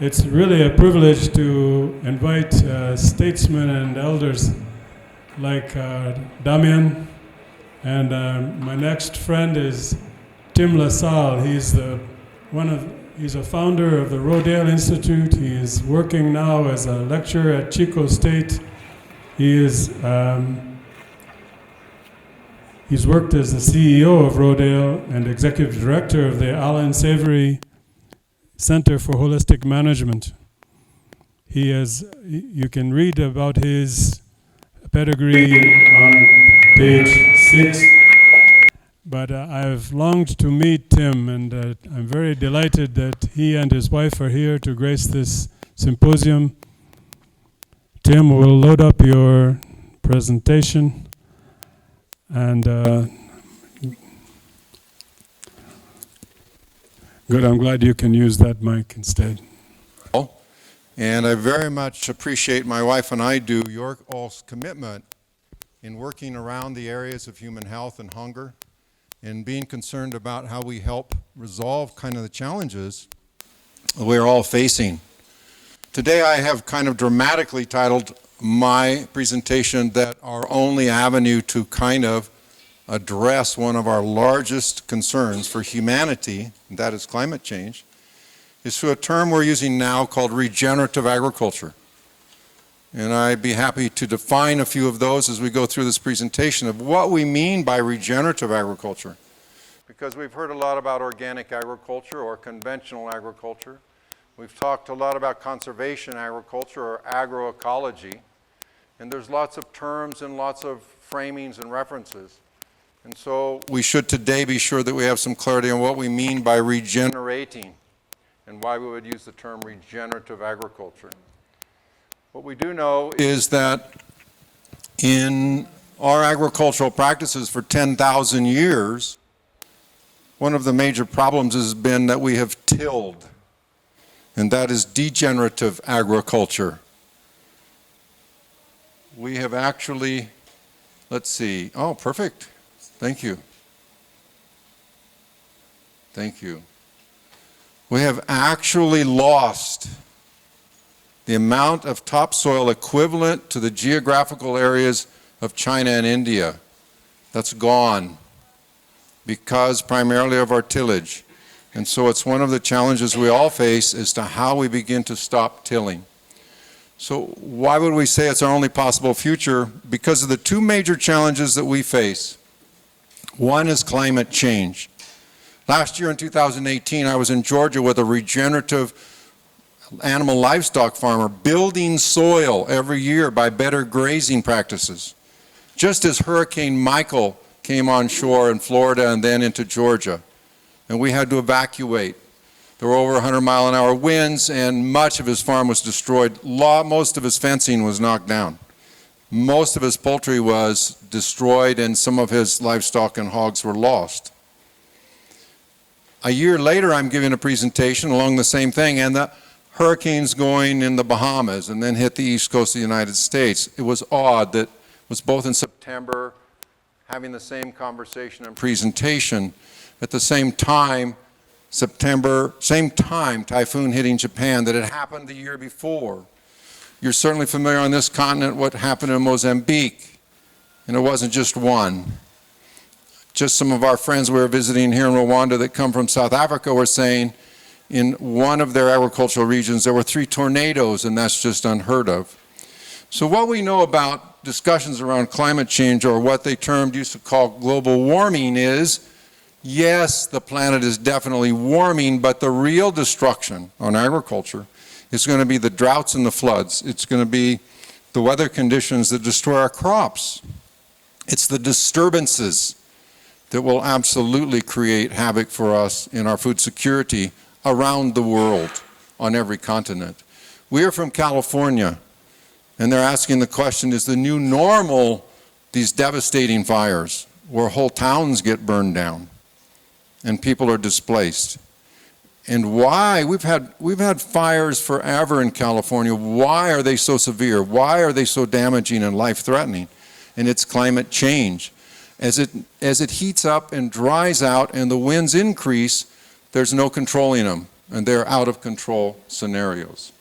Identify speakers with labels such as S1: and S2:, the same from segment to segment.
S1: It's really a privilege to invite statesmen and elders like Damian, and my next friend is Tim LaSalle. He's a founder of the Rodale Institute. He is working now as a lecturer at Chico State. He's worked as the CEO of Rodale and executive director of the Allan Savory Center for Holistic Management. You can read about his pedigree on page 6. But I've longed to meet Tim, and I'm very delighted that he and his wife are here to grace this symposium. Tim will load up your presentation, and good, I'm glad you can use that mic instead.
S2: And I very much appreciate, my wife and I do, your all's commitment in working around the areas of human health and hunger, and being concerned about how we help resolve kind of the challenges we're all facing. Today I have kind of dramatically titled my presentation that our only avenue to kind of address one of our largest concerns for humanity, and that is climate change, is through a term we're using now called regenerative agriculture. And I'd be happy to define a few of those as we go through this presentation of what we mean by regenerative agriculture. Because we've heard a lot about organic agriculture or conventional agriculture. We've talked a lot about conservation agriculture or agroecology. And there's lots of terms and lots of framings and references. And so we should today be sure that we have some clarity on what we mean by regenerating and why we would use the term regenerative agriculture. What we do know is that in our agricultural practices for 10,000 years, one of the major problems has been that we have tilled, and that is degenerative agriculture. We have actually, let's see, oh, perfect. Thank you. Thank you. We have actually lost the amount of topsoil equivalent to the geographical areas of China and India. That's gone because primarily of our tillage. And so it's one of the challenges we all face as to how we begin to stop tilling. So why would we say it's our only possible future? Because of the two major challenges that we face. One is climate change. Last year in 2018, I was in Georgia with a regenerative animal livestock farmer building soil every year by better grazing practices. Just as Hurricane Michael came on shore in Florida and then into Georgia, and we had to evacuate. There were over 100-mile-an-hour winds, and much of his farm was destroyed. Most of his fencing was knocked down. Most of his poultry was destroyed, and some of his livestock and hogs were lost. A year later, I'm giving a presentation along the same thing, and the hurricane's going in the Bahamas and then hit the east coast of the United States. It was odd that it was both in September, having the same conversation and presentation. At the same time, September, same time, typhoon hitting Japan that had happened the year before. You're certainly familiar on this continent what happened in Mozambique, and it wasn't just one. Just some of our friends we were visiting here in Rwanda that come from South Africa were saying in one of their agricultural regions there were 3 tornadoes, and that's just unheard of. So what we know about discussions around climate change, or what they used to call global warming, is yes, the planet is definitely warming, but the real destruction on agriculture is going to be the droughts and the floods. It's going to be the weather conditions that destroy our crops. It's the disturbances that will absolutely create havoc for us in our food security around the world, on every continent. We are from California, and they're asking the question, is the new normal these devastating fires where whole towns get burned down and people are displaced? And why? We've had fires forever in California. Why are they so severe? Why are they so damaging and life-threatening? And it's climate change. As it heats up and dries out and the winds increase, there's no controlling them. and they're out of control scenarios.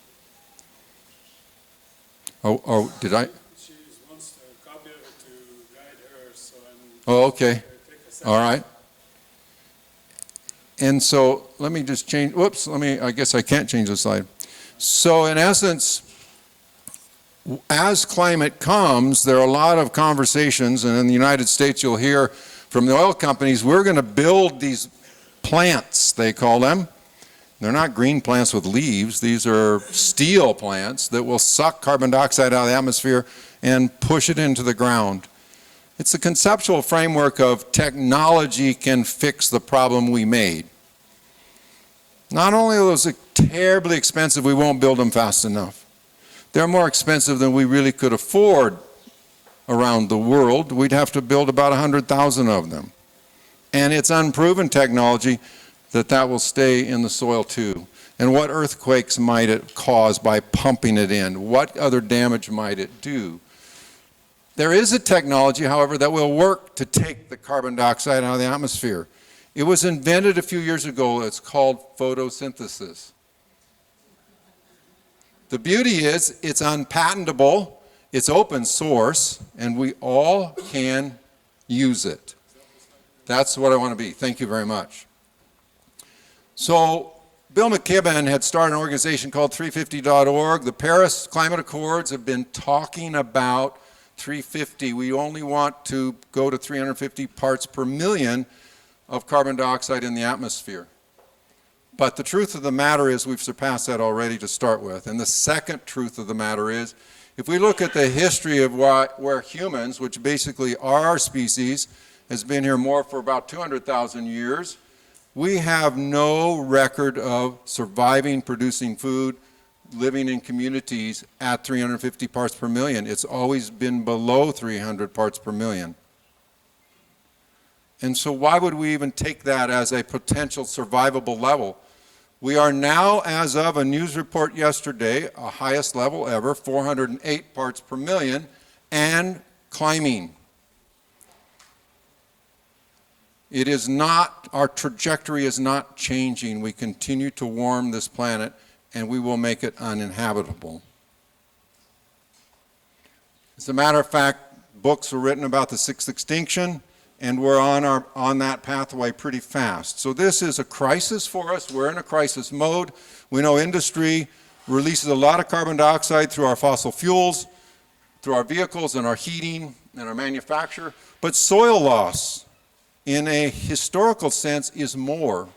S2: Oh, did I?
S1: She wants a copy of it to guide her, so I'm
S2: Oh, okay.
S1: take a second.
S2: All right. And so let me just change, whoops, I guess I can't change the slide. So in essence, as climate comes, there are a lot of conversations, and in the United States you'll hear from the oil companies, we're going to build these plants, they call them. They're not green plants with leaves. These are steel plants that will suck carbon dioxide out of the atmosphere and push it into the ground. It's the conceptual framework of technology can fix the problem we made. Not only are those terribly expensive, we won't build them fast enough. They're more expensive than we really could afford around the world. We'd have to build about 100,000 of them. And it's unproven technology that will stay in the soil too. And what earthquakes might it cause by pumping it in? What other damage might it do? There is a technology, however, that will work to take the carbon dioxide out of the atmosphere. It was invented a few years ago. It's called photosynthesis. The beauty is it's unpatentable, it's open source, and we all can use it. That's what I want to be. Thank you very much. So Bill McKibben had started an organization called 350.org. The Paris Climate Accords have been talking about 350. We only want to go to 350 parts per million of carbon dioxide in the atmosphere. But the truth of the matter is we've surpassed that already to start with. And the second truth of the matter is, if we look at the history of where humans, which basically are our species, has been here more for about 200,000 years, we have no record of surviving, producing food, living in communities at 350 parts per million. It's always been below 300 parts per million. And so why would we even take that as a potential survivable level? We are now, as of a news report yesterday, a highest level ever, 408 parts per million, and climbing. It is not, our trajectory is not changing. We continue to warm this planet, and we will make it uninhabitable. As a matter of fact, books were written about the sixth extinction, and we're on that pathway pretty fast. So this is a crisis for us. We're in a crisis mode. We know industry releases a lot of carbon dioxide through our fossil fuels, through our vehicles and our heating and our manufacture, but soil loss, in a historical sense, is more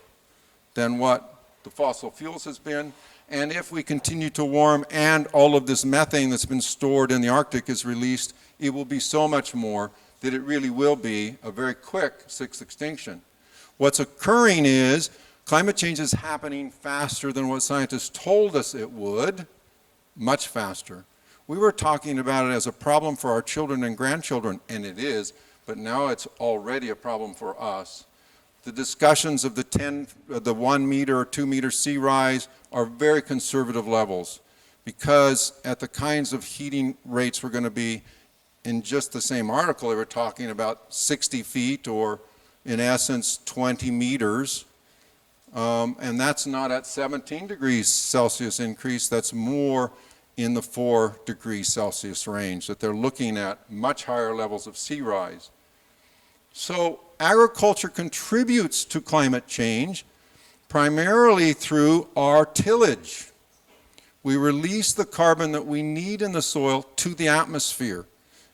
S2: than what the fossil fuels has been. And if we continue to warm and all of this methane that's been stored in the Arctic is released, it will be so much more that it really will be a very quick sixth extinction. What's occurring is climate change is happening faster than what scientists told us it would, much faster. We were talking about it as a problem for our children and grandchildren, and it is, but now it's already a problem for us. The discussions of the 1 meter or 2 meter sea rise are very conservative levels, because at the kinds of heating rates we're going to be, in just the same article they were talking about 60 feet or in essence 20 meters, and that's not at 17 degrees Celsius increase, that's more in the 4 degrees Celsius range, that they're looking at much higher levels of sea rise. So agriculture contributes to climate change primarily through our tillage. We release the carbon that we need in the soil to the atmosphere.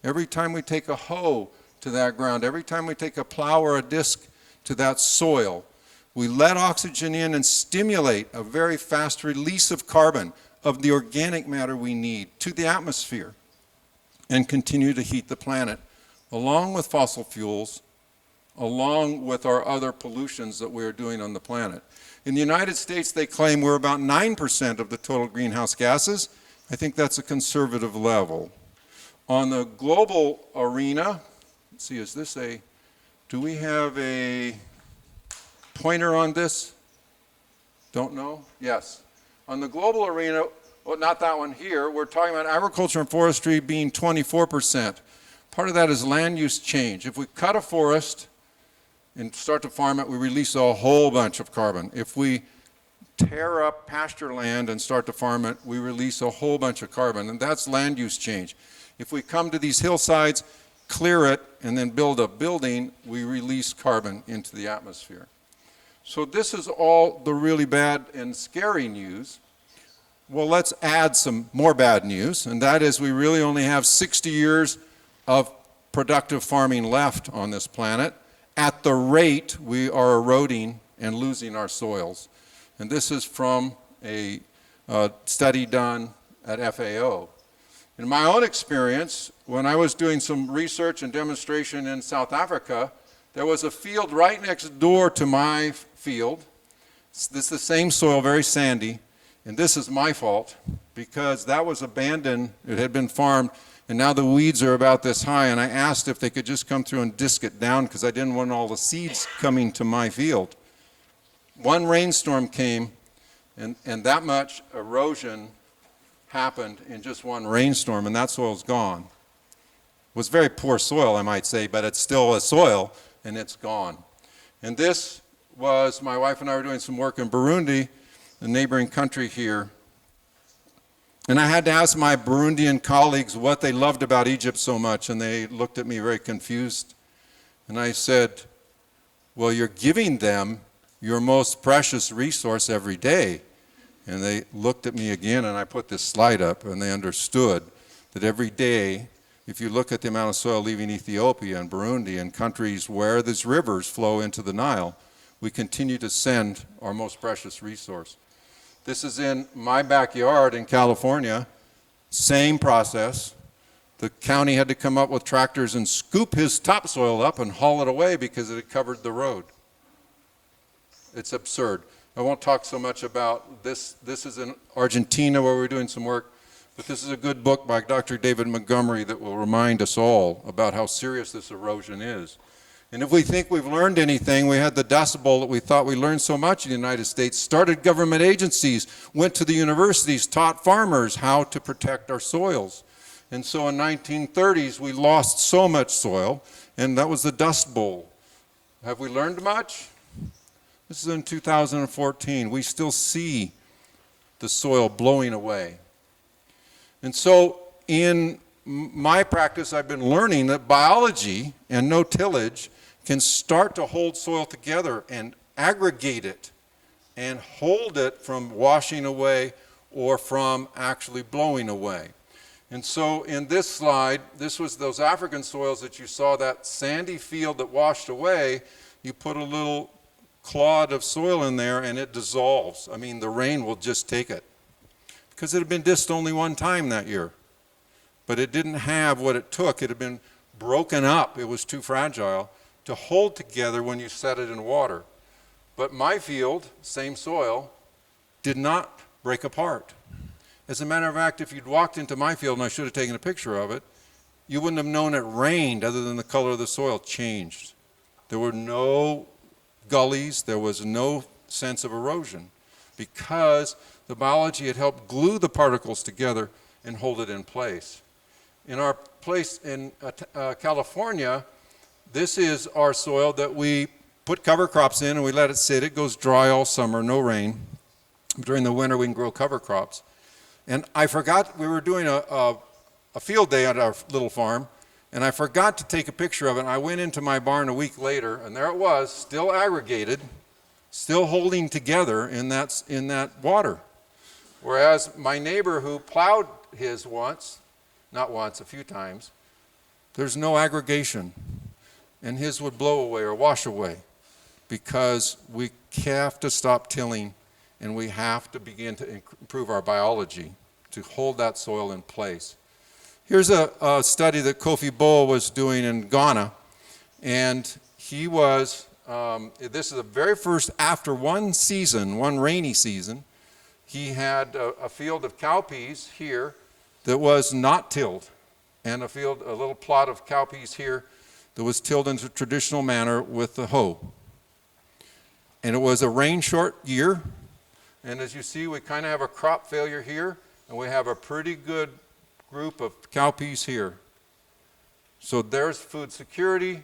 S2: Every time we take a hoe to that ground, every time we take a plow or a disc to that soil, we let oxygen in and stimulate a very fast release of carbon, of the organic matter we need, to the atmosphere, and continue to heat the planet, along with fossil fuels, along with our other pollutions that we're doing on the planet. In the United States, they claim we're about 9% of the total greenhouse gases. I think that's a conservative level. On the global arena, let's see, is this do we have a pointer on this? Don't know? Yes. On the global arena, well, not that one here, we're talking about agriculture and forestry being 24%. Part of that is land use change. If we cut a forest and start to farm it, we release a whole bunch of carbon. If we tear up pasture land and start to farm it, we release a whole bunch of carbon, and that's land use change. If we come to these hillsides, clear it, and then build a building, we release carbon into the atmosphere. So this is all the really bad and scary news. Well, let's add some more bad news, and that is we really only have 60 years of productive farming left on this planet. At the rate we are eroding and losing our soils. And this is from a study done at FAO. In my own experience, when I was doing some research and demonstration in South Africa, there was a field right next door to my field. This is the same soil, very sandy, and this is my fault because that was abandoned. It had been farmed, and now the weeds are about this high, and I asked if they could just come through and disc it down because I didn't want all the seeds coming to my field. One rainstorm came, and that much erosion happened in just one rainstorm, and that soil's gone. It was very poor soil, I might say, but it's still a soil, and it's gone. And this was, my wife and I were doing some work in Burundi, the neighboring country here, and I had to ask my Burundian colleagues what they loved about Egypt so much, and they looked at me very confused. And I said, well, you're giving them your most precious resource every day. And they looked at me again, and I put this slide up, and they understood that every day, if you look at the amount of soil leaving Ethiopia and Burundi and countries where these rivers flow into the Nile, we continue to send our most precious resource. This is in my backyard in California, same process. The county had to come up with tractors and scoop his topsoil up and haul it away because it had covered the road. It's absurd. I won't talk so much about this. This is in Argentina where we're doing some work, but this is a good book by Dr. David Montgomery that will remind us all about how serious this erosion is. And if we think we've learned anything, we had the Dust Bowl that we thought we learned so much in the United States, started government agencies, went to the universities, taught farmers how to protect our soils. And so in 1930s, we lost so much soil, and that was the Dust Bowl. Have we learned much? This is in 2014. We still see the soil blowing away. And so in my practice, I've been learning that biology and no tillage can start to hold soil together and aggregate it and hold it from washing away or from actually blowing away. And so in this slide, this was those African soils that you saw, that sandy field that washed away. You put a little clod of soil in there and it dissolves. I mean, the rain will just take it. Because it had been disked only one time that year. But it didn't have what it took. It had been broken up. It was too fragile to hold together when you set it in water. But my field, same soil, did not break apart. As a matter of fact, if you'd walked into my field, and I should have taken a picture of it, you wouldn't have known it rained other than the color of the soil changed. There were no gullies. There was no sense of erosion because the biology had helped glue the particles together and hold it in place. In our place in California, this is our soil that we put cover crops in and we let it sit. It goes dry all summer, no rain. During the winter, we can grow cover crops. And I forgot, we were doing a field day at our little farm, and I forgot to take a picture of it. And I went into my barn a week later, and there it was, still aggregated, still holding together in that water. Whereas my neighbor who plowed his once, not once, a few times, there's no aggregation. And his would blow away or wash away because we have to stop tilling and we have to begin to improve our biology to hold that soil in place. Here's a study that Kofi Boa was doing in Ghana, and he was, this is the very first, after one season, one rainy season, he had a field of cowpeas here that was not tilled, and a little plot of cowpeas here that was tilled in a traditional manner with the hoe. And it was a rain-short year, and as you see, we kind of have a crop failure here, and we have a pretty good group of cowpeas here. So there's food security.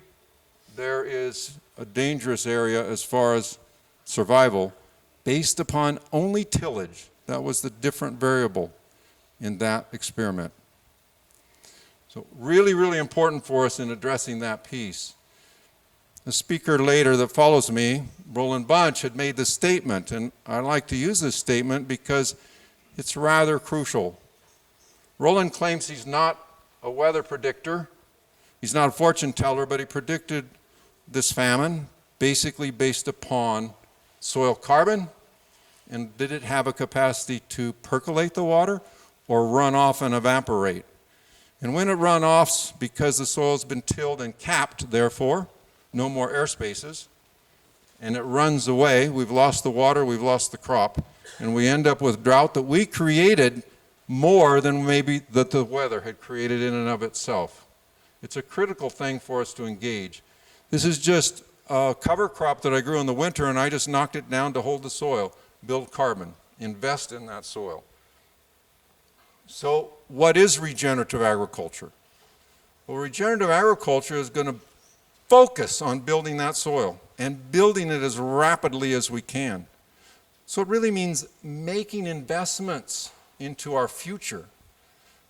S2: There is a dangerous area as far as survival, based upon only tillage. That was the different variable in that experiment. So really, really important for us in addressing that piece. The speaker later that follows me, Roland Bunch, had made this statement, and I like to use this statement because it's rather crucial. Roland claims he's not a weather predictor, he's not a fortune teller, but he predicted this famine basically based upon soil carbon, and did it have a capacity to percolate the water or run off and evaporate. And when it run off, because the soil's been tilled and capped, therefore, no more air spaces, and it runs away, we've lost the water, we've lost the crop, and we end up with drought that we created more than maybe that the weather had created in and of itself. It's a critical thing for us to engage. This is just a cover crop that I grew in the winter, and I just knocked it down to hold the soil, build carbon, invest in that soil. So what is regenerative agriculture? Well, regenerative agriculture is going to focus on building that soil and building it as rapidly as we can. So it really means making investments into our future,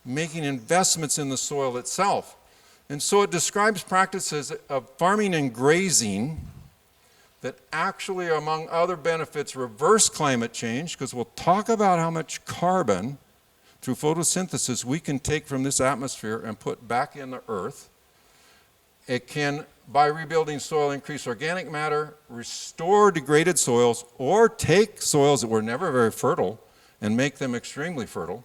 S2: making investments in the soil itself. And so it describes practices of farming and grazing that actually, among other benefits, reverse climate change, because we'll talk about how much carbon through photosynthesis we can take from this atmosphere and put back in the earth. It can, by rebuilding soil, increase organic matter, restore degraded soils, or take soils that were never very fertile and make them extremely fertile.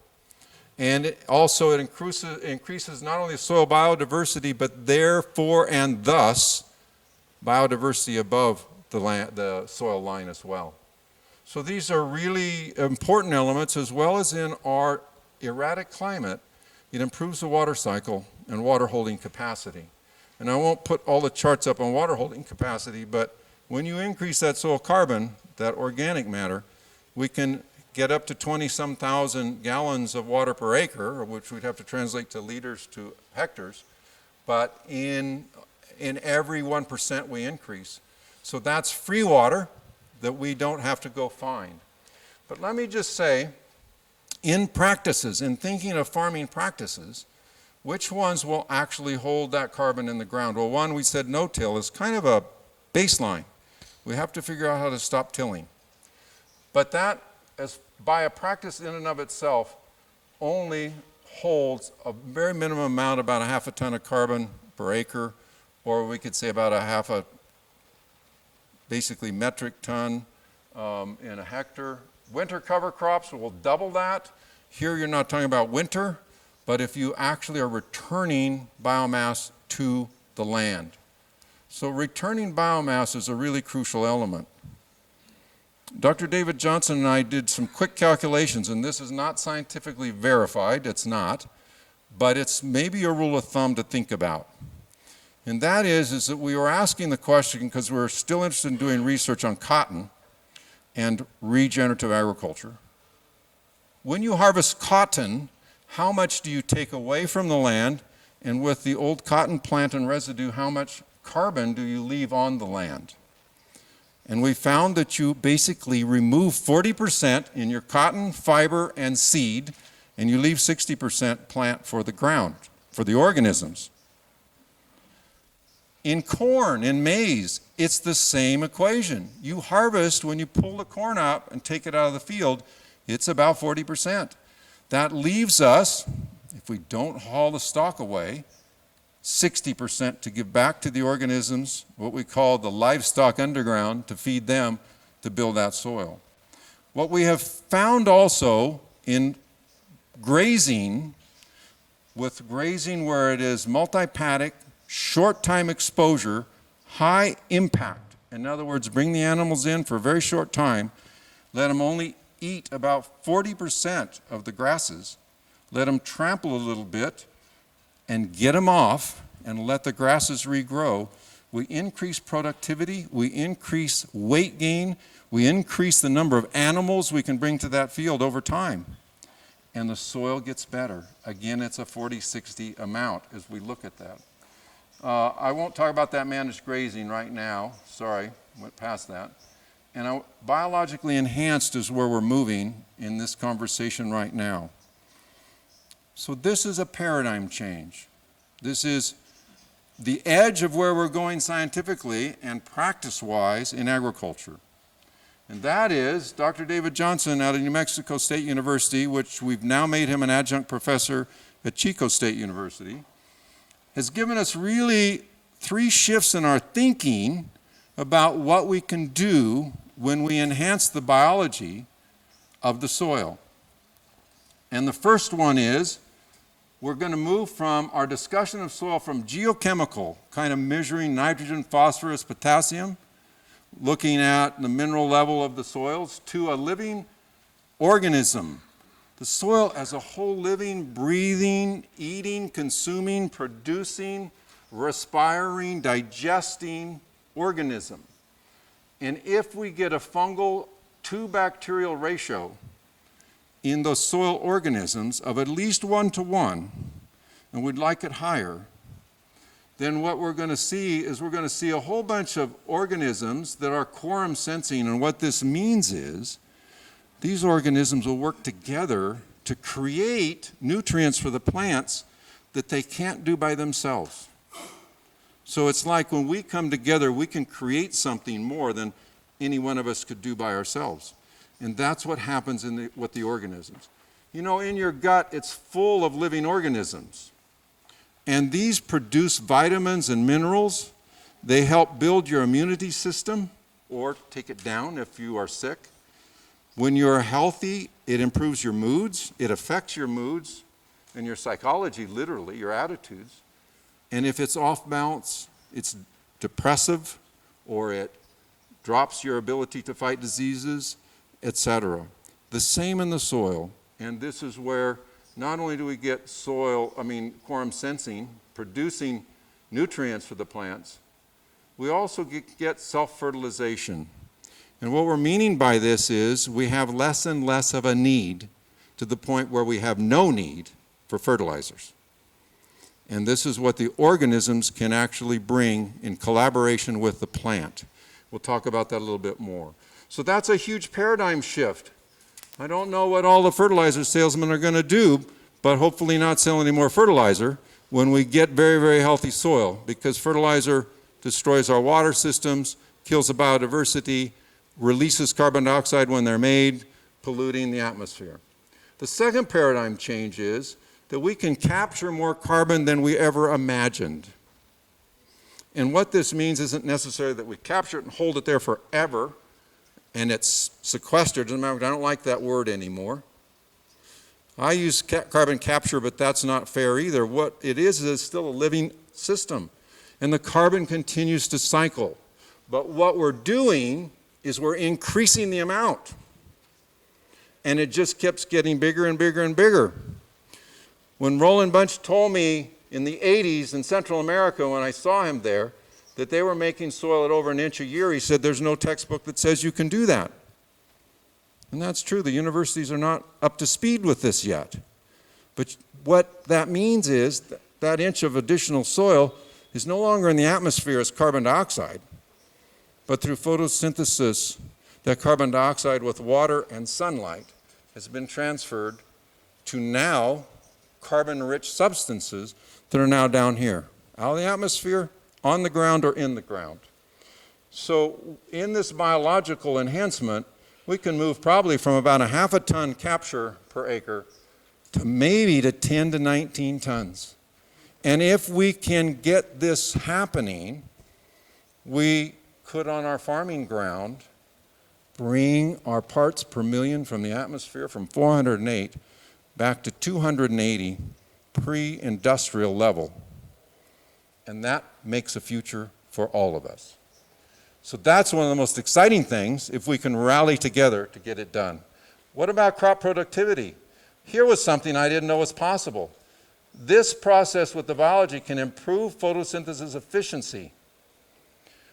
S2: And it increases not only soil biodiversity, but therefore and thus biodiversity above the soil line as well. So these are really important elements, as well as in our erratic climate. It improves the water cycle and water holding capacity. And I won't put all the charts up on water holding capacity, but when you increase that soil carbon, that organic matter, we can get up to 20-some thousand gallons of water per acre, which we'd have to translate to liters to hectares, but in every 1% we increase. So that's free water that we don't have to go find. But let me just say, in practices, in thinking of farming practices, which ones will actually hold that carbon in the ground? Well, one, we said no-till is kind of a baseline. We have to figure out how to stop tilling. But that, as by a practice in and of itself, only holds a very minimum amount, about a half a ton of carbon per acre, or we could say about a half a, basically metric ton in a hectare. Winter cover crops will double that. Here you're not talking about winter, but if you actually are returning biomass to the land. So returning biomass is a really crucial element. Dr. David Johnson and I did some quick calculations, and this is not scientifically verified, it's not, but it's maybe a rule of thumb to think about. And that is that we were asking the question, because we're still interested in doing research on cotton and regenerative agriculture. When you harvest cotton, how much do you take away from the land? And with the old cotton plant and residue, how much carbon do you leave on the land? And we found that you basically remove 40% in your cotton, fiber, and seed, and you leave 60% plant for the ground, for the organisms. In corn, in maize, it's the same equation. You harvest, when you pull the corn up and take it out of the field, it's about 40%. That leaves us, if we don't haul the stock away, 60% to give back to the organisms, what we call the livestock underground, to feed them, to build that soil. What we have found also in grazing, with grazing where it is multi-paddock, short time exposure, high impact. In other words, bring the animals in for a very short time, let them only eat about 40% of the grasses, let them trample a little bit, and get them off and let the grasses regrow. We increase productivity, we increase weight gain, we increase the number of animals we can bring to that field over time. And the soil gets better. Again, it's a 40-60 amount as we look at that. I won't talk about that managed grazing right now. Sorry, went past that. And biologically enhanced is where we're moving in this conversation right now. So this is a paradigm change. This is the edge of where we're going scientifically and practice-wise in agriculture. And that is Dr. David Johnson out of New Mexico State University, which we've now made him an adjunct professor at Chico State University, has given us really 3 shifts in our thinking about what we can do when we enhance the biology of the soil. And the first one is we're going to move from our discussion of soil from geochemical, kind of measuring nitrogen, phosphorus, potassium, looking at the mineral level of the soils, to a living organism. The soil as a whole living, breathing, eating, consuming, producing, respiring, digesting organism. And if we get a fungal to bacterial ratio in those soil organisms of at least 1-to-1, and we'd like it higher, then what we're going to see is we're going to see a whole bunch of organisms that are quorum sensing. And what this means is these organisms will work together to create nutrients for the plants that they can't do by themselves. So it's like when we come together, we can create something more than any one of us could do by ourselves. And that's what happens with the organisms. You know, in your gut, it's full of living organisms. And these produce vitamins and minerals. They help build your immunity system or take it down if you are sick. When you're healthy, it improves your moods. It affects your moods and your psychology, literally, your attitudes. And if it's off balance, it's depressive, or it drops your ability to fight diseases, etc. The same in the soil. And this is where not only do we get quorum sensing, producing nutrients for the plants, we also get self-fertilization. And what we're meaning by this is we have less and less of a need to the point where we have no need for fertilizers. And this is what the organisms can actually bring in collaboration with the plant. We'll talk about that a little bit more. So that's a huge paradigm shift. I don't know what all the fertilizer salesmen are going to do, but hopefully not sell any more fertilizer when we get very, very healthy soil, because fertilizer destroys our water systems, kills the biodiversity, releases carbon dioxide when they're made, polluting the atmosphere. The second paradigm change is that we can capture more carbon than we ever imagined. And what this means isn't necessarily that we capture it and hold it there forever and it's sequestered. Doesn't matter, I don't like that word anymore. I use carbon capture, but that's not fair either. What it is still a living system. And the carbon continues to cycle. But what we're doing is we're increasing the amount. And it just keeps getting bigger and bigger and bigger. When Roland Bunch told me in the 80s in Central America, when I saw him there, that they were making soil at over 1 inch a year, he said there's no textbook that says you can do that. And that's true. The universities are not up to speed with this yet. But what that means is that inch of additional soil is no longer in the atmosphere as carbon dioxide, but through photosynthesis, that carbon dioxide with water and sunlight has been transferred to now carbon-rich substances that are now down here, out of the atmosphere, on the ground, or in the ground. So in this biological enhancement, we can move probably from about 1/2 ton capture per acre to maybe to 10 to 19 tons. And if we can get this happening, we could on our farming ground bring our parts per million from the atmosphere from 408 back to 280 pre-industrial level. And that makes a future for all of us. So that's one of the most exciting things if we can rally together to get it done. What about crop productivity? Here was something I didn't know was possible. This process with the biology can improve photosynthesis efficiency,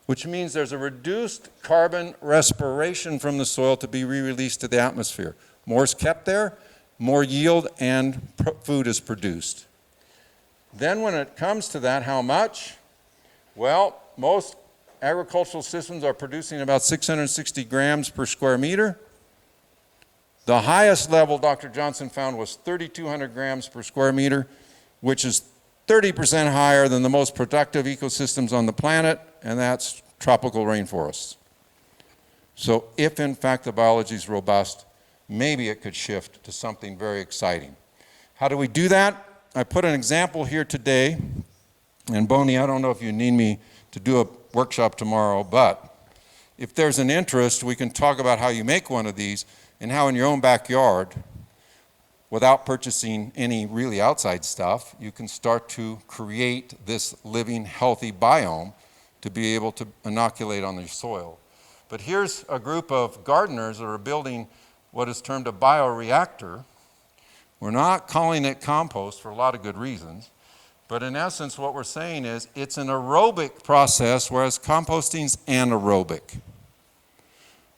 S2: which means there's a reduced carbon respiration from the soil to be re-released to the atmosphere. More is kept there, more yield and food is produced. Then when it comes to that, how much? Well, most agricultural systems are producing about 660 grams per square meter. The highest level Dr. Johnson found was 3,200 grams per square meter, which is 30% higher than the most productive ecosystems on the planet, and that's tropical rainforests. So if in fact the biology is robust, maybe it could shift to something very exciting. How do we do that? I put an example here today, and Bonnie, I don't know if you need me to do a workshop tomorrow, but if there's an interest, we can talk about how you make one of these and how in your own backyard, without purchasing any really outside stuff, you can start to create this living, healthy biome to be able to inoculate on your soil. But here's a group of gardeners that are building what is termed a bioreactor. We're not calling it compost for a lot of good reasons, but in essence what we're saying is it's an aerobic process, whereas composting's anaerobic.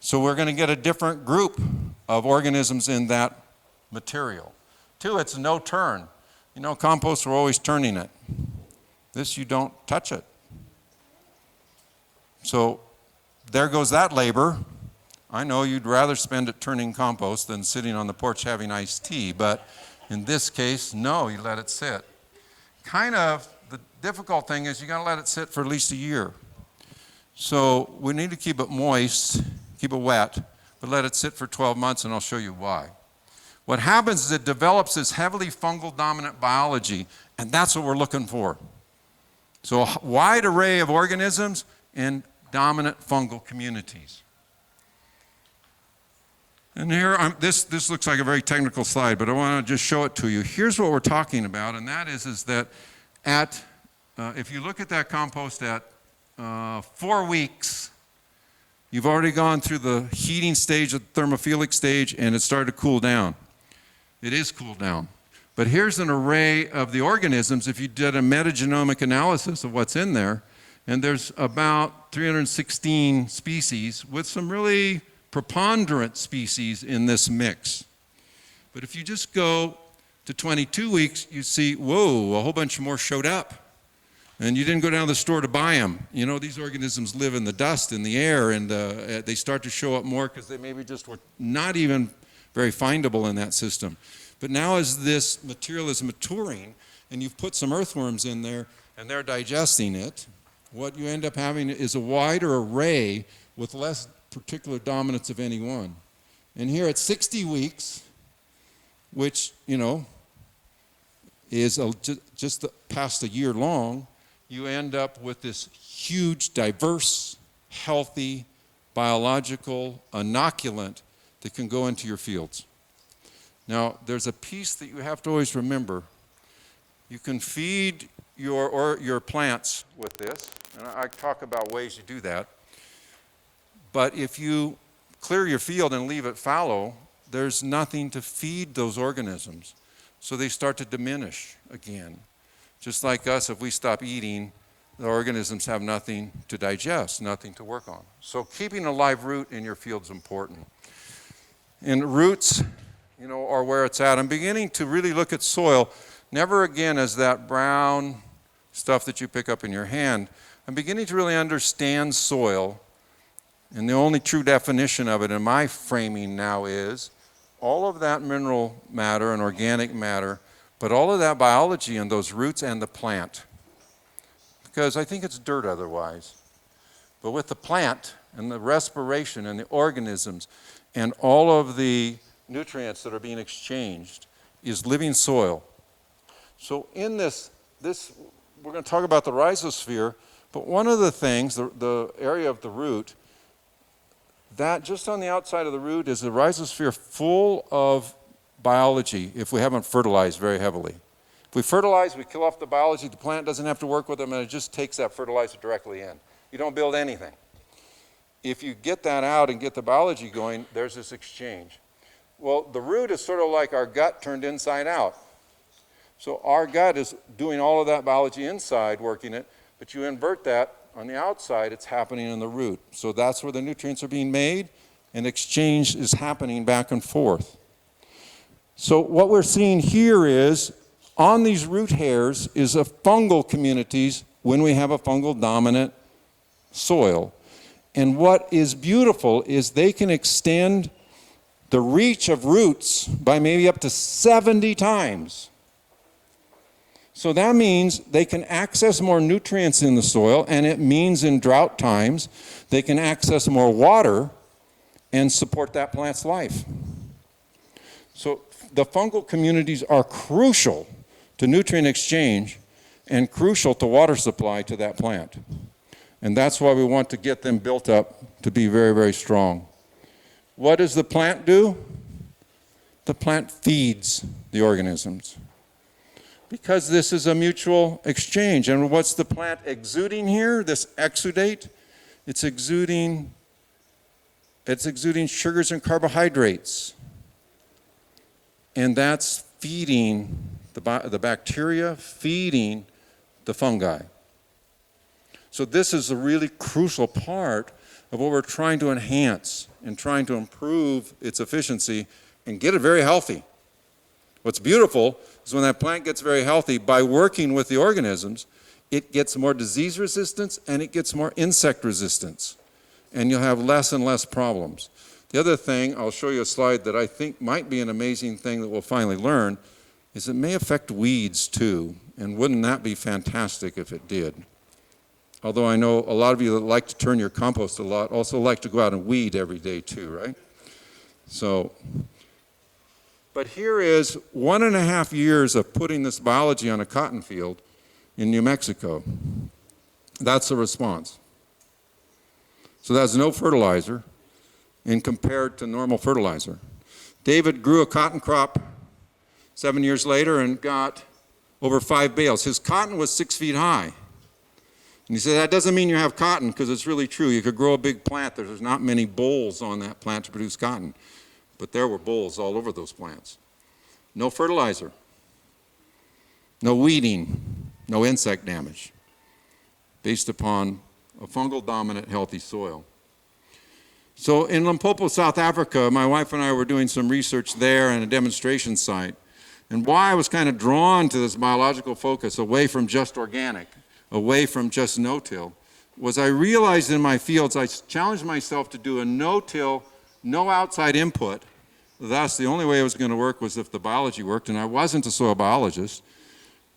S2: So we're going to get a different group of organisms in that material. Two, it's no turn. You know, compost, we're always turning it. This, you don't touch it. So there goes that labor. I know you'd rather spend it turning compost than sitting on the porch having iced tea, but in this case, no, you let it sit. Kind of, the difficult thing is you got to let it sit for at least a year. So we need to keep it moist, keep it wet, but let it sit for 12 months, and I'll show you why. What happens is it develops this heavily fungal dominant biology, and that's what we're looking for. So a wide array of organisms in dominant fungal communities. And here, this looks like a very technical slide, but I want to just show it to you. Here's what we're talking about, and that is that if you look at that compost at 4 weeks, you've already gone through the heating stage, the thermophilic stage, and it started to cool down. It is cooled down. But here's an array of the organisms. If you did a metagenomic analysis of what's in there, and there's about 316 species with some really preponderant species in this mix. But if you just go to 22 weeks, you see, whoa, a whole bunch more showed up. And you didn't go down to the store to buy them. You know, these organisms live in the dust, in the air, and they start to show up more because they maybe just were not even very findable in that system. But now as this material is maturing, and you've put some earthworms in there, and they're digesting it, what you end up having is a wider array with less particular dominance of any one. And here at 60 weeks, which, you know, is just past a year long, you end up with this huge, diverse, healthy, biological inoculant that can go into your fields. Now, there's a piece that you have to always remember. You can feed your plants with this, and I talk about ways you do that. But if you clear your field and leave it fallow, there's nothing to feed those organisms. So they start to diminish again. Just like us, if we stop eating, the organisms have nothing to digest, nothing to work on. So keeping a live root in your field is important. And roots, you know, are where it's at. I'm beginning to really look at soil, never again as that brown stuff that you pick up in your hand. I'm beginning to really understand soil. And the only true definition of it in my framing now is all of that mineral matter and organic matter, but all of that biology in those roots and the plant. Because I think it's dirt otherwise. But with the plant and the respiration and the organisms and all of the nutrients that are being exchanged is living soil. So in this we're going to talk about the rhizosphere, but one of the things, the area of the root, that just on the outside of the root is a rhizosphere full of biology if we haven't fertilized very heavily. If we fertilize, we kill off the biology, the plant doesn't have to work with them, and it just takes that fertilizer directly in. You don't build anything. If you get that out and get the biology going, there's this exchange. Well, the root is sort of like our gut turned inside out. So our gut is doing all of that biology inside, working it, but you invert that on the outside, it's happening in the root. So that's where the nutrients are being made, and exchange is happening back and forth. So what we're seeing here is, on these root hairs is a fungal communities when we have a fungal dominant soil. And what is beautiful is they can extend the reach of roots by maybe up to 70 times. So that means they can access more nutrients in the soil, and it means in drought times they can access more water and support that plant's life. So the fungal communities are crucial to nutrient exchange and crucial to water supply to that plant. And that's why we want to get them built up to be very, very strong. What does the plant do? The plant feeds the organisms. Because this is a mutual exchange. And what's the plant exuding here, this exudate? It's exuding sugars and carbohydrates. And that's feeding the bacteria, feeding the fungi. So this is a really crucial part of what we're trying to enhance and trying to improve its efficiency and get it very healthy. What's beautiful is when that plant gets very healthy, by working with the organisms, it gets more disease resistance and it gets more insect resistance. And you'll have less and less problems. The other thing, I'll show you a slide that I think might be an amazing thing that we'll finally learn, is it may affect weeds too. And wouldn't that be fantastic if it did? Although I know a lot of you that like to turn your compost a lot also like to go out and weed every day too, right? So, but here is 1.5 years of putting this biology on a cotton field in New Mexico. That's the response. So that's no fertilizer and compared to normal fertilizer. David grew a cotton crop 7 years later and got over 5 bales. His cotton was 6 feet high. And he said, that doesn't mean you have cotton, because it's really true. You could grow a big plant. There's not many bolls on that plant to produce cotton. But there were bolls all over those plants. No fertilizer. No weeding. No insect damage. Based upon a fungal dominant healthy soil. So in Limpopo, South Africa, my wife and I were doing some research there and a demonstration site. And why I was kind of drawn to this biological focus away from just organic, away from just no-till, was I realized in my fields, I challenged myself to do a no-till, no outside input. Thus, the only way it was going to work was if the biology worked, and I wasn't a soil biologist,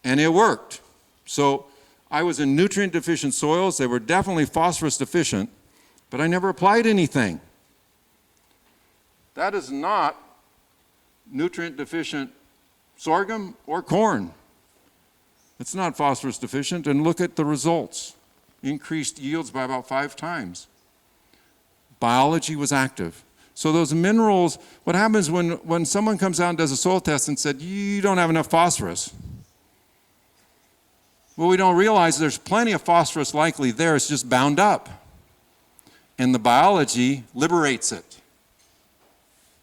S2: and it worked. So I was in nutrient-deficient soils. They were definitely phosphorus deficient, but I never applied anything. That is not nutrient-deficient sorghum or corn. It's not phosphorus deficient, and look at the results. Increased yields by about 5 times. Biology was active. So those minerals, what happens when someone comes out and does a soil test and said, you don't have enough phosphorus? Well, we don't realize there's plenty of phosphorus likely there, it's just bound up. And the biology liberates it.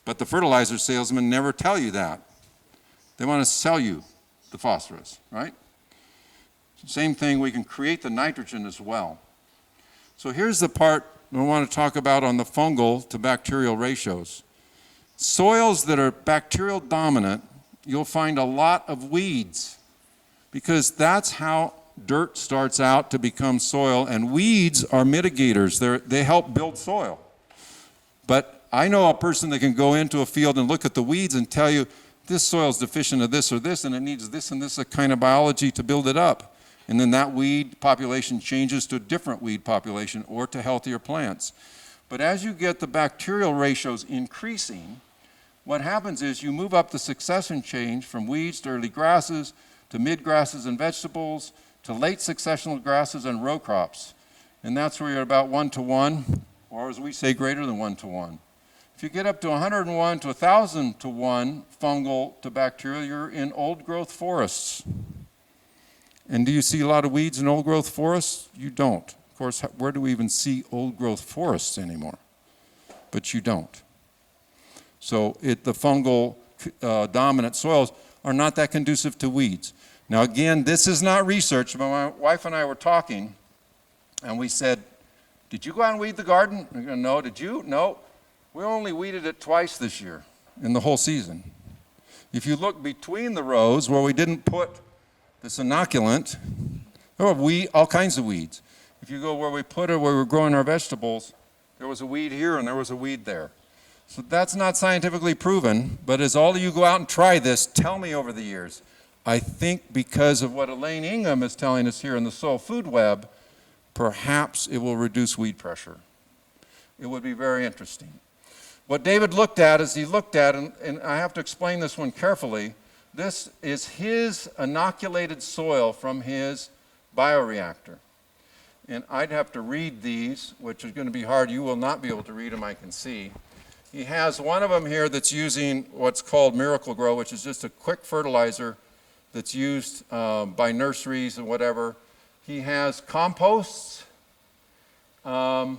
S2: But the fertilizer salesmen never tell you that. They want to sell you the phosphorus, right? Same thing, we can create the nitrogen as well. So here's the part we want to talk about on the fungal to bacterial ratios. Soils that are bacterial dominant, you'll find a lot of weeds, because that's how dirt starts out to become soil, and weeds are mitigators. They help build soil. But I know a person that can go into a field and look at the weeds and tell you, this soil is deficient of this or this, and it needs this and this kind of biology to build it up. And then that weed population changes to a different weed population or to healthier plants. But as you get the bacterial ratios increasing, what happens is you move up the succession change from weeds to early grasses, to mid grasses and vegetables, to late successional grasses and row crops. And that's where you're about 1-to-1, or as we say, greater than 1-to-1. If you get up to 101 to 1,000-to-1 fungal to bacterial, you're in old growth forests. And do you see a lot of weeds in old growth forests? You don't. Of course, where do we even see old growth forests anymore? But you don't. So the fungal dominant soils are not that conducive to weeds. Now again, this is not research, but my wife and I were talking, and we said, did you go out and weed the garden? We're going, no. Did you? No. We only weeded it twice this year in the whole season. If you look between the rows where we didn't put this inoculant, there were all kinds of weeds. If you go where we put it, where we're growing our vegetables, there was a weed here and there was a weed there. So that's not scientifically proven, but as all of you go out and try this, tell me over the years. I think because of what Elaine Ingham is telling us here in the Soil Food Web, perhaps it will reduce weed pressure. It would be very interesting. What David looked at is he looked at, and I have to explain this one carefully, this is his inoculated soil from his bioreactor. And I'd have to read these, which is going to be hard. You will not be able to read them, I can see. He has one of them here that's using what's called Miracle Grow, which is just a quick fertilizer that's used by nurseries and whatever. He has composts. I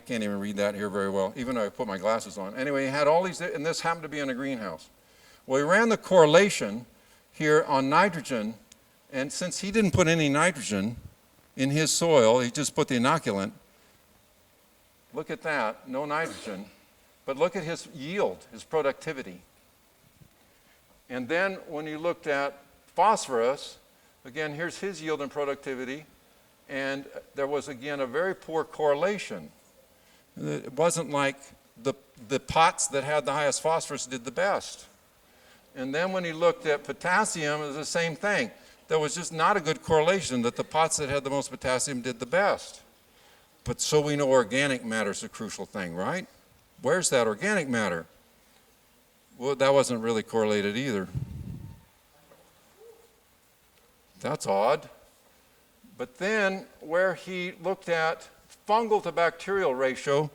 S2: can't even read that here very well, even though I put my glasses on. Anyway, he had all these, and this happened to be in a greenhouse. Well, he ran the correlation here on nitrogen, and since he didn't put any nitrogen in his soil, he just put the inoculant. Look at that, no nitrogen. But look at his yield, his productivity. And then when you looked at phosphorus, again, here's his yield and productivity, and there was, again, a very poor correlation. It wasn't like the pots that had the highest phosphorus did the best. And then when he looked at potassium, it was the same thing. There was just not a good correlation that the pots that had the most potassium did the best. But so we know organic matter is a crucial thing, right? Where's that organic matter? Well, that wasn't really correlated either. That's odd. But then where he looked at fungal to bacterial ratio,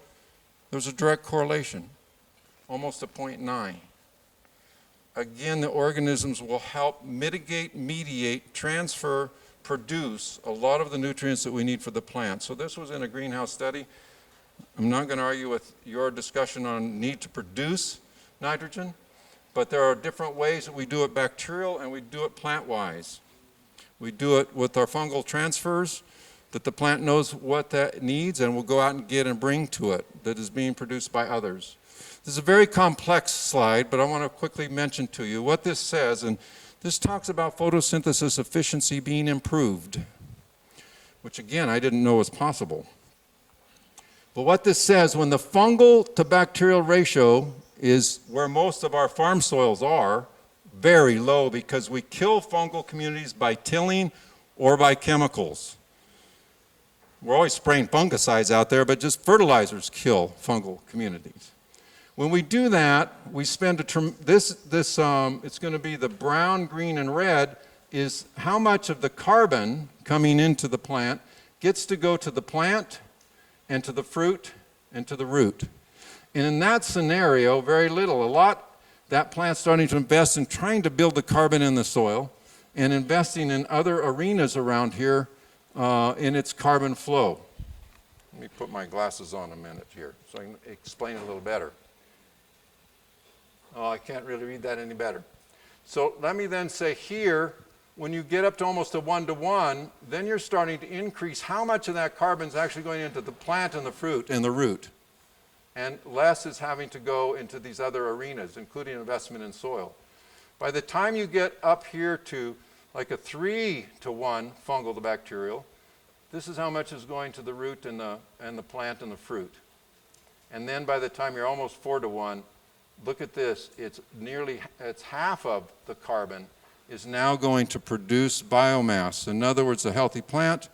S2: there's a direct correlation, almost a 0.9. Again, the organisms will help mitigate, mediate, transfer, produce a lot of the nutrients that we need for the plant. So this was in a greenhouse study. I'm not going to argue with your discussion on need to produce nitrogen, but there are different ways that we do it bacterial and we do it plant-wise. We do it with our fungal transfers that the plant knows what that needs and will go out and get and bring to it that is being produced by others. This is a very complex slide, but I want to quickly mention to you what this says. And this talks about photosynthesis efficiency being improved, which again, I didn't know was possible. But what this says, when the fungal to bacterial ratio is where most of our farm soils are, very low because we kill fungal communities by tilling or by chemicals. We're always spraying fungicides out there, but just fertilizers kill fungal communities. When we do that, we spend it's going to be the brown, green, and red is how much of the carbon coming into the plant gets to go to the plant and to the fruit and to the root. And in that scenario, very little. A lot, that plant's starting to invest in trying to build the carbon in the soil and investing in other arenas around here in its carbon flow. Let me put my glasses on a minute here so I can explain it a little better. Oh, I can't really read that any better. So let me then say here, when you get up to almost a 1-to-1, then you're starting to increase how much of that carbon is actually going into the plant and the fruit and the root. And less is having to go into these other arenas, including investment in soil. By the time you get up here to like a 3-to-1 fungal to bacterial, this is how much is going to the root and the plant and the fruit. And then by the time you're almost 4-to-1, look at this, it's half of the carbon is now going to produce biomass. In other words, a healthy plant,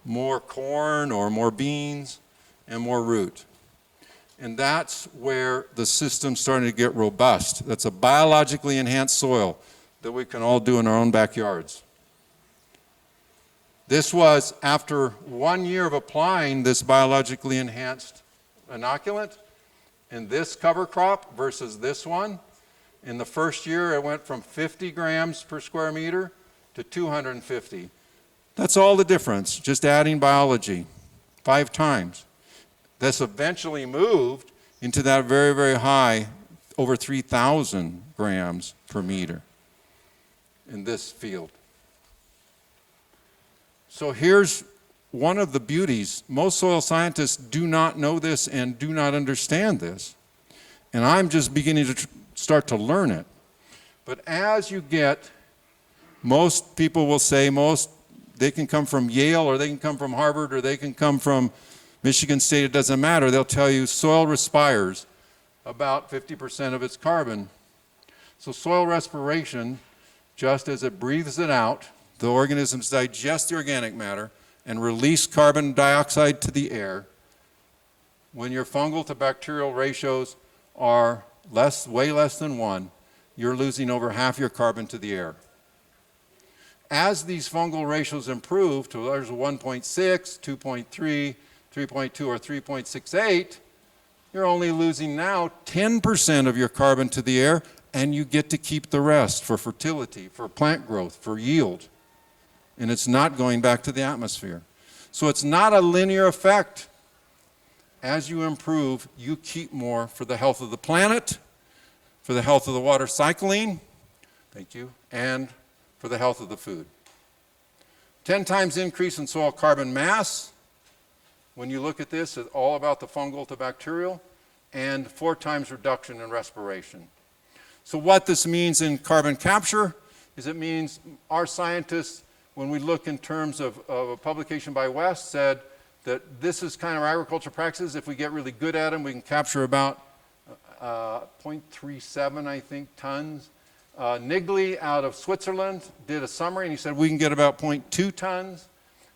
S2: more corn or more beans, and more root. And that's where the system's starting to get robust. That's a biologically enhanced soil that we can all do in our own backyards. This was after 1 year of applying this biologically enhanced inoculant in this cover crop versus this one. In the first year, it went from 50 grams per square meter to 250. That's all the difference, just adding biology 5 times. This eventually moved into that very, very high, over 3,000 grams per meter in this field. So here's one of the beauties. Most soil scientists do not know this and do not understand this. And I'm just beginning to start to learn it. But as you get, most people will say, most they can come from Yale, or they can come from Harvard, or they can come from Michigan State. It doesn't matter. They'll tell you soil respires about 50% of its carbon. So soil respiration, just as it breathes it out, the organisms digest the organic matter and release carbon dioxide to the air. When your fungal to bacterial ratios are way less than 1, you're losing over half your carbon to the air. As these fungal ratios improve to 1.6, 2.3, 3.2, or 3.68, you're only losing now 10% of your carbon to the air, and you get to keep the rest for fertility, for plant growth, for yield. And it's not going back to the atmosphere. So it's not a linear effect. As you improve, you keep more for the health of the planet, for the health of the water cycling, thank you, and for the health of the food. 10 times increase in soil carbon mass. When you look at this, it's all about the fungal to bacterial, and 4 times reduction in respiration. So what this means in carbon capture is it means our scientists, when we look in terms of a publication by West, said that this is kind of agriculture practices. If we get really good at them, we can capture about 0.37, I think, tons. Niggli out of Switzerland did a summary, and he said we can get about 0.2 tons.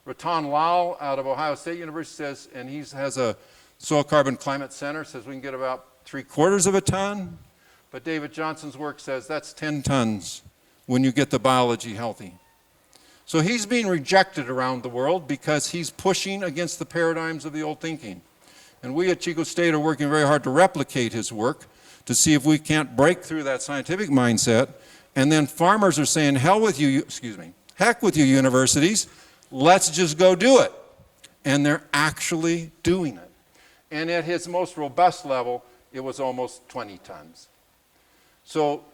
S2: Ratan Lal out of Ohio State University says, and he has a soil carbon climate center, says we can get about 3/4 of a ton. But David Johnson's work says that's 10 tons when you get the biology healthy. So he's being rejected around the world because he's pushing against the paradigms of the old thinking. And we at Chico State are working very hard to replicate his work to see if we can't break through that scientific mindset. And then farmers are saying, heck with you universities, let's just go do it. And they're actually doing it. And at his most robust level, it was almost 20 tons. So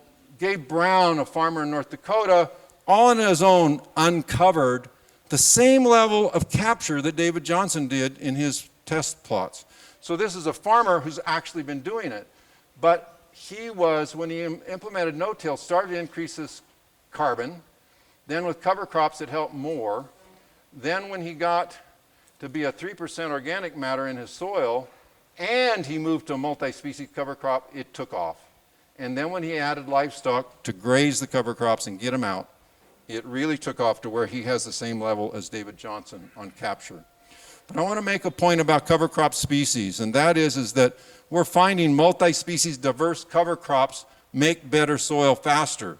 S2: Gabe Brown, a farmer in North Dakota, all on his own uncovered the same level of capture that David Johnson did in his test plots. So this is a farmer who's actually been doing it. But he was, when he implemented no-till, started to increase his carbon. Then with cover crops, it helped more. Then when he got to be a 3% organic matter in his soil, and he moved to a multi-species cover crop, it took off. And then when he added livestock to graze the cover crops and get them out, it really took off to where he has the same level as David Johnson on capture. But I want to make a point about cover crop species, and that is that we're finding multi-species diverse cover crops make better soil faster.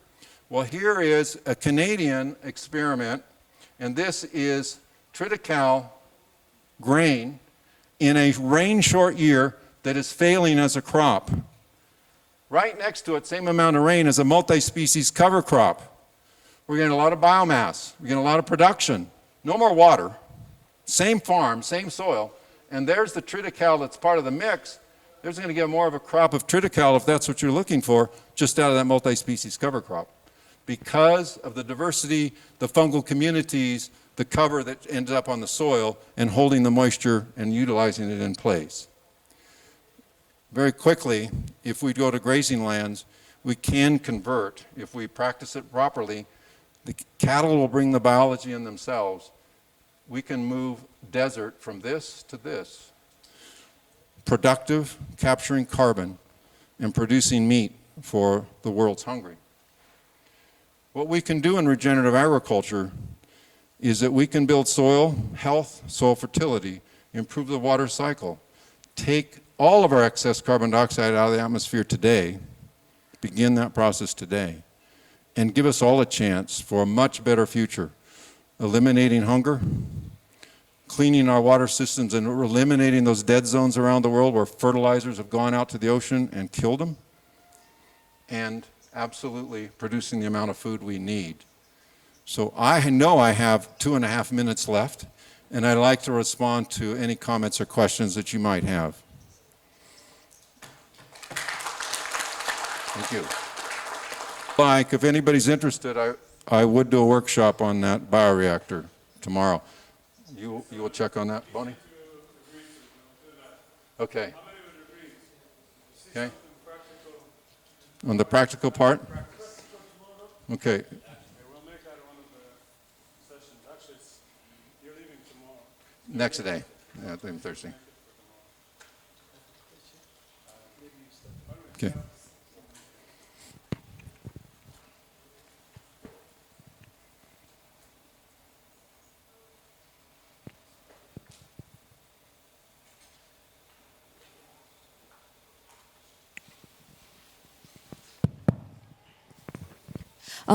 S2: Well, here is a Canadian experiment, and this is triticale grain in a rain-short year that is failing as a crop. Right next to it, same amount of rain, is a multi-species cover crop. We're getting a lot of biomass. We're getting a lot of production. No more water. Same farm, same soil. And there's the triticale that's part of the mix. There's going to get more of a crop of triticale, if that's what you're looking for, just out of that multi-species cover crop. Because of the diversity, the fungal communities, the cover that ends up on the soil, and holding the moisture and utilizing it in place. Very quickly, if we go to grazing lands, we can convert, if we practice it properly. The cattle will bring the biology in themselves. We can move desert from this to this. Productive, capturing carbon, and producing meat for the world's hungry. What we can do in regenerative agriculture is that we can build soil health, soil fertility, improve the water cycle, take all of our excess carbon dioxide out of the atmosphere today, begin that process today, and give us all a chance for a much better future, eliminating hunger, cleaning our water systems and eliminating those dead zones around the world where fertilizers have gone out to the ocean and killed them, and absolutely producing the amount of food we need. So I know I have 2.5 minutes left, and I'd like to respond to any comments or questions that you might have. Thank you. Like, if anybody's interested, I would do a workshop on that bioreactor tomorrow. You will check on that, Bonnie? Okay. Okay. On the practical part? Okay.
S1: We'll make that one of the sessions. Actually, you're leaving tomorrow.
S2: Next day. Yeah, leaving Thursday. Okay.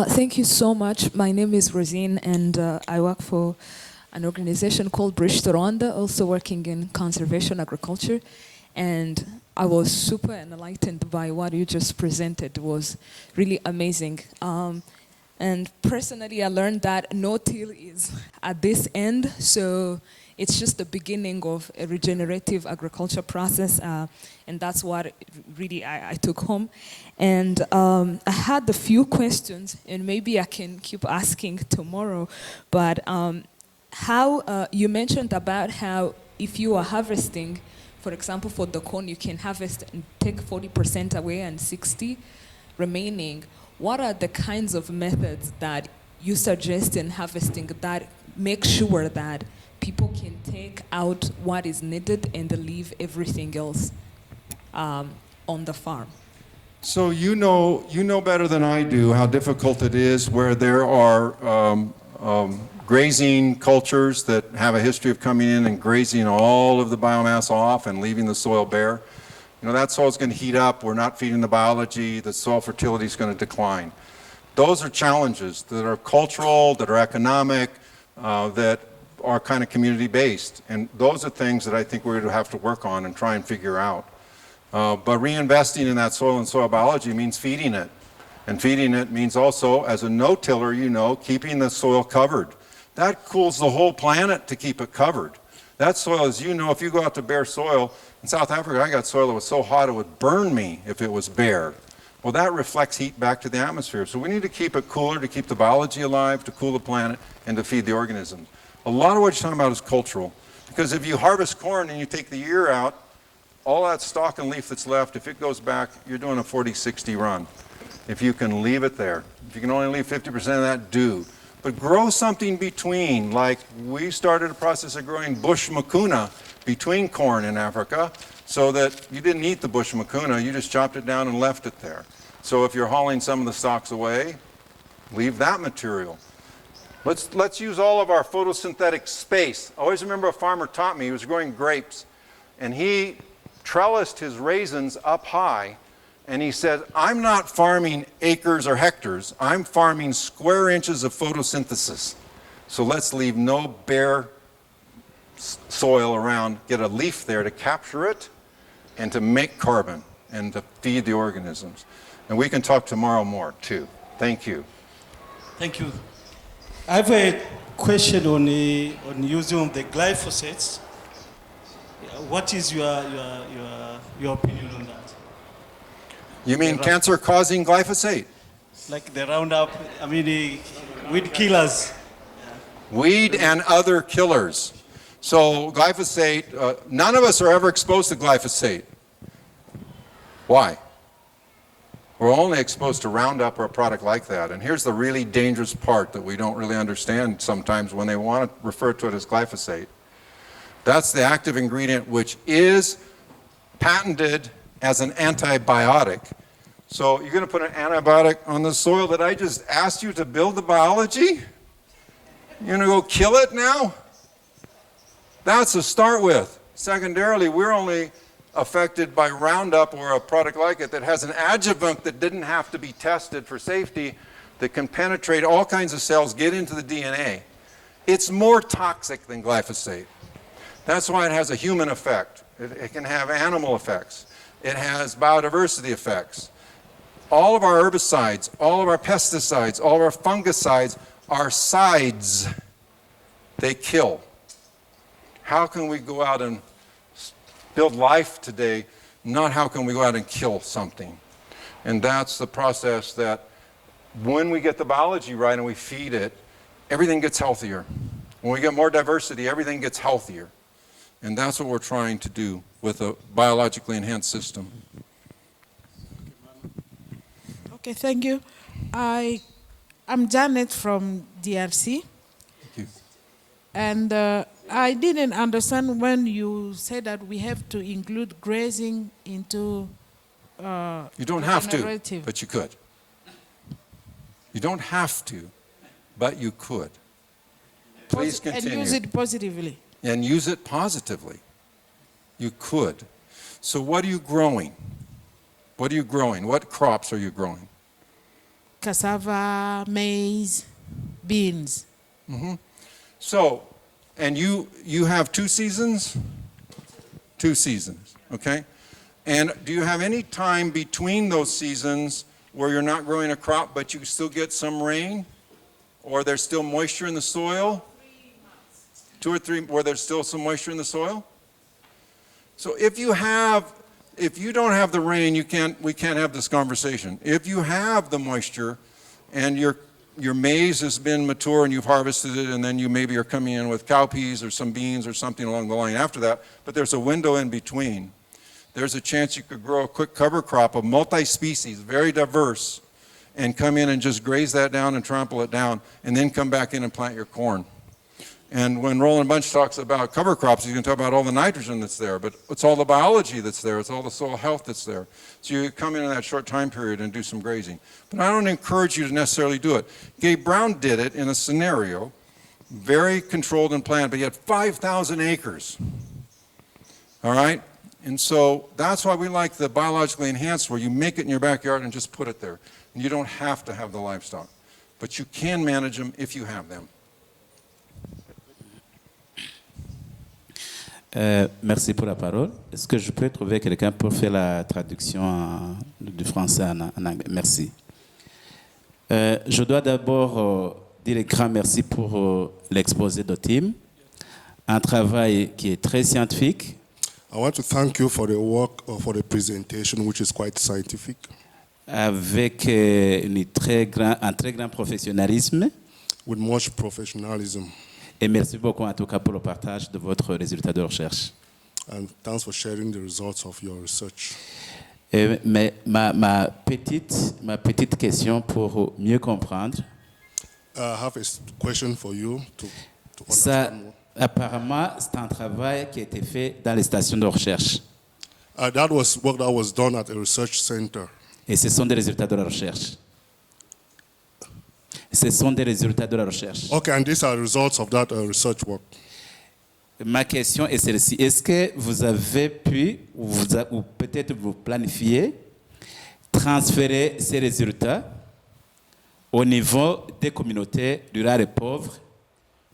S3: Thank you so much. My name is Rosine, and I work for an organization called Bridge to Rwanda, also working in conservation agriculture. And I was super enlightened by what you just presented. It was really amazing. And personally, I learned that no-till is at this end, so it's just the beginning of a regenerative agriculture process, and that's what really I took home. And I had a few questions, and maybe I can keep asking tomorrow, but how you mentioned about how if you are harvesting, for example, for the corn, you can harvest and take 40% away and 60 remaining. What are the kinds of methods that you suggest in harvesting that make sure that people can take out what is needed and leave everything else on the farm?
S2: So you know better than I do how difficult it is where there are grazing cultures that have a history of coming in and grazing all of the biomass off and leaving the soil bare. You know, that soil's going to heat up, we're not feeding the biology, the soil fertility is going to decline. Those are challenges that are cultural, that are economic, that are kind of community-based. And those are things that I think we're going to have to work on and try and figure out. But reinvesting in that soil and soil biology means feeding it. And feeding it means also, as a no-tiller, you know, keeping the soil covered. That cools the whole planet to keep it covered. That soil, as you know, if you go out to bare soil, in South Africa, I got soil that was so hot it would burn me if it was bare. Well, that reflects heat back to the atmosphere. So we need to keep it cooler to keep the biology alive, to cool the planet, and to feed the organisms. A lot of what you're talking about is cultural. Because if you harvest corn and you take the ear out, all that stalk and leaf that's left, if it goes back, you're doing a 40-60 run. If you can leave it there. If you can only leave 50% of that, do. But grow something between, like we started a process of growing bush mucuna between corn in Africa, so that you didn't eat the bush mucuna, you just chopped it down and left it there. So if you're hauling some of the stalks away, leave that material. Let's use all of our photosynthetic space. I always remember a farmer taught me, he was growing grapes, and he trellised his raisins up high, and he said, I'm not farming acres or hectares, I'm farming square inches of photosynthesis. So let's leave no bare soil around, get a leaf there to capture it and to make carbon and to feed the organisms. And we can talk tomorrow more too. Thank you.
S4: Thank you. I have a question on using the glyphosates. What is your opinion on that?
S2: You mean cancer-causing glyphosate?
S4: Like the Roundup, I mean the weed killers.
S2: Weed and other killers. So glyphosate, none of us are ever exposed to glyphosate. Why? We're only exposed to Roundup or a product like that. And here's the really dangerous part that we don't really understand sometimes when they want to refer to it as glyphosate. That's the active ingredient which is patented as an antibiotic. So you're going to put an antibiotic on the soil that I just asked you to build the biology? You're going to go kill it now? That's to start with. Secondarily, we're only affected by Roundup or a product like it that has an adjunct that didn't have to be tested for safety, that can penetrate all kinds of cells, get into the DNA. It's more toxic than glyphosate. That's why it has a human effect. It can have animal effects. It has biodiversity effects. All of our herbicides, all of our pesticides, all of our fungicides are sides. They kill. How can we go out and build life today, not how can we go out and kill something? And that's the process that when we get the biology right and we feed it, everything gets healthier. When we get more diversity, everything gets healthier. And that's what we're trying to do with a biologically enhanced system.
S5: Okay, thank you. I'm Janet from DRC.
S2: Thank you.
S5: And I didn't understand when you said that we have to include grazing into
S2: You don't have to,
S5: regenerative.
S2: but you could. You don't have to, but you could. Please continue.
S5: And use it positively.
S2: And use it positively. You could. So what are you growing? What are you growing? What crops are you growing?
S5: Cassava, maize, beans.
S2: So, and you have 2 seasons? 2 seasons, okay? And do you have any time between those seasons where you're not growing a crop but you still get some rain? Or there's still moisture in the soil? 2 or 3 where there's still some moisture in the soil? So if you don't have the rain, we can't have this conversation. If you have the moisture and your maize has been mature and you've harvested it, and then you maybe are coming in with cowpeas or some beans or something along the line after that, but there's a window in between. There's a chance you could grow a quick cover crop of multi-species, very diverse, and come in and just graze that down and trample it down, and then come back in and plant your corn. And when Roland Bunch talks about cover crops, he's going to talk about all the nitrogen that's there, but it's all the biology that's there, it's all the soil health that's there. So you come in that short time period and do some grazing. But I don't encourage you to necessarily do it. Gabe Brown did it in a scenario, very controlled and planned, but he had 5,000 acres. All right? And so that's why we like the biologically enhanced, where you make it in your backyard and just put it there. And you don't have to have the livestock, but you can manage them if you have them.
S6: Merci pour la parole. Est-ce que je peux trouver quelqu'un pour faire la traduction du français en anglais? Merci. Je dois d'abord dire un grand merci pour l'exposé de Tim. Un travail qui est très scientifique.
S7: I want to thank you for the work or for the presentation, which is quite scientific.
S6: Avec un très grand professionnalisme.
S7: With much professionalism.
S6: Et merci beaucoup en tout cas pour le partage de votre résultat de recherche.
S7: And thanks for sharing the results of your research.
S6: Mais ma petite question pour mieux comprendre.
S7: I have a question for you to
S6: Ça,
S7: understand more.
S6: apparemment, c'est un travail qui a été fait dans les stations de recherche.
S7: That was work that was done at a research center.
S6: Et ce sont des résultats de la recherche. Ce sont des résultats de la recherche.
S7: Okay, and these are the results of that research work.
S6: Ma question est celle-ci. Est-ce que vous avez pu, ou peut-être vous planifiez, transférer ces résultats au niveau des communautés rurales et pauvres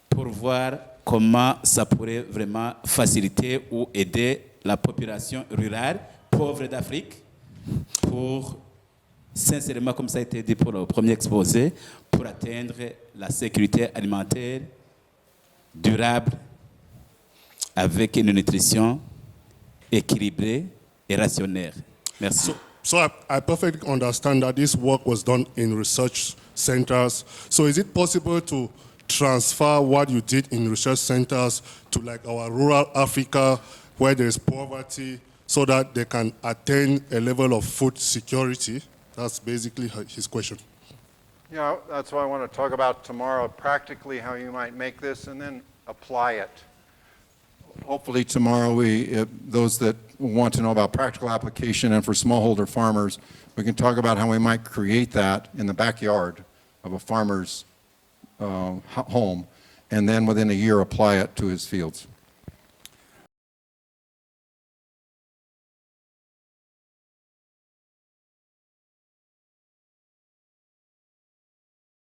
S6: pour voir comment ça pourrait vraiment faciliter ou aider la population rurale pauvre d'Afrique pour, sincèrement, comme ça a été dit pour le premier exposé, pour atteindre la sécurité alimentaire durable avec une nutrition équilibrée et rationnelle. Merci.
S7: So I perfectly understand that this work was done in research centers. So is it possible to transfer what you did in research centers to like our rural Africa where there is poverty so that they can attain a level of food security? That's basically his question.
S2: Yeah, that's what I want to talk about tomorrow, practically how you might make this and then apply it. Hopefully tomorrow, those that want to know about practical application and for smallholder farmers, we can talk about how we might create that in the backyard of a farmer's home and then within a year apply it to his fields.